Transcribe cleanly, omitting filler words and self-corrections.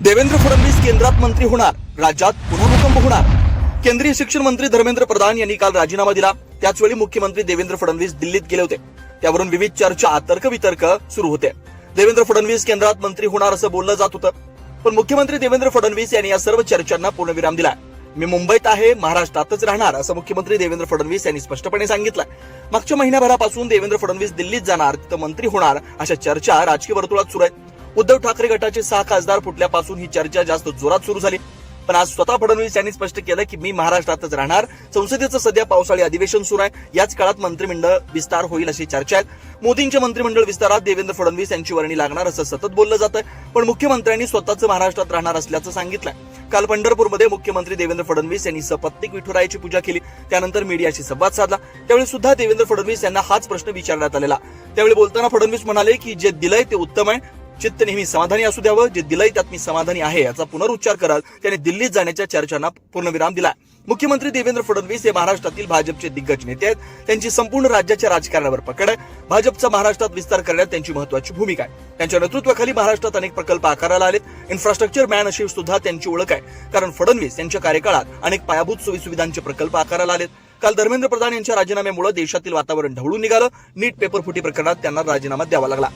देवेंद्र फडणवीस केंद्रात मंत्री होणार, राज्यात पुन्हा भूकंप होणार। केंद्रीय शिक्षण मंत्री धर्मेंद्र प्रधान यांनी काल राजीनामा दिला। त्याचवेळी मुख्यमंत्री देवेंद्र फडणवीस दिल्लीत गेले होते। त्यावरून विविध चर्चा, तर्कवितर्क सुरू होते। देवेंद्र फडणवीस केंद्रात मंत्री होणार असं बोललं जात होतं, पण मुख्यमंत्री देवेंद्र फडणवीस यांनी या सर्व चर्चांना पूर्णविराम दिला। मी मुंबईत आहे, महाराष्ट्रातच राहणार असं मुख्यमंत्री देवेंद्र फडणवीस यांनी स्पष्टपणे सांगितलं। मागच्या महिन्याभरापासून देवेंद्र फडणवीस दिल्लीत जाणार, तिथं मंत्री होणार अशा चर्चा राजकीय वर्तुळात सुरू आहेत। उद्धव ठाकरे गटाचे 6 खासदार फुटल्यापासून ही चर्चा जास्त जोरात सुरू झाली। पण आज स्वतः फडणवीस यांनी स्पष्ट केलं की मी महाराष्ट्रातच राहणार। संसदेचं सध्या पावसाळी अधिवेशन सुरू आहे, याच काळात मंत्रिमंडळ विस्तार होईल अशी चर्चा आहे। मोदींच्या मंत्रिमंडळ विस्तारात देवेंद्र फडणवीस यांची वर्णी लागणार असं सतत बोललं जातंय, पण मुख्यमंत्र्यांनी स्वतःच महाराष्ट्रात राहणार असल्याचं सांगितलंय। काल पंढरपूरमध्ये मुख्यमंत्री देवेंद्र फडणवीस यांनी सपत्नीक विठुरायाची पूजा केली, त्यानंतर मीडियाशी संवाद साधला। त्यावेळी सुद्धा देवेंद्र फडणवीस यांना हाच प्रश्न विचारण्यात आलेला। त्यावेळी बोलताना फडणवीस म्हणाले की जे दिलंय ते उत्तम आहे, चित्त नेहमी समाधानी असू द्यावं, जे दिलंय त्यात मी समाधानी आहे याचा पुनरुच्चार करत त्यांनी दिल्लीत जाण्याच्या चर्चांना पूर्णविराम दिला। मुख्यमंत्री देवेंद्र फडणवीस हे महाराष्ट्रातील भाजपचे दिग्गज नेते आहेत। त्यांची संपूर्ण राज्याच्या राजकारणावर पकड आहे। भाजपचा महाराष्ट्रात विस्तार करण्यात त्यांची महत्त्वाची भूमिका आहे। त्यांच्या नेतृत्वाखाली महाराष्ट्रात अनेक प्रकल्प आकाराला आलेत। इन्फ्रास्ट्रक्चर मॅन अशी सुद्धा त्यांची ओळख आहे, कारण फडणवीस यांच्या कार्यकाळात अनेक पायाभूत सोयीसुविधांचे प्रकल्प आकाराला आलेत। काल धर्मेंद्र प्रधान यांच्या राजीनाम्यामुळे देशातील वातावरण ढवळून निघालं। नीट पेपर फुटी प्रकरणात त्यांना राजीनामा द्यावा लागला।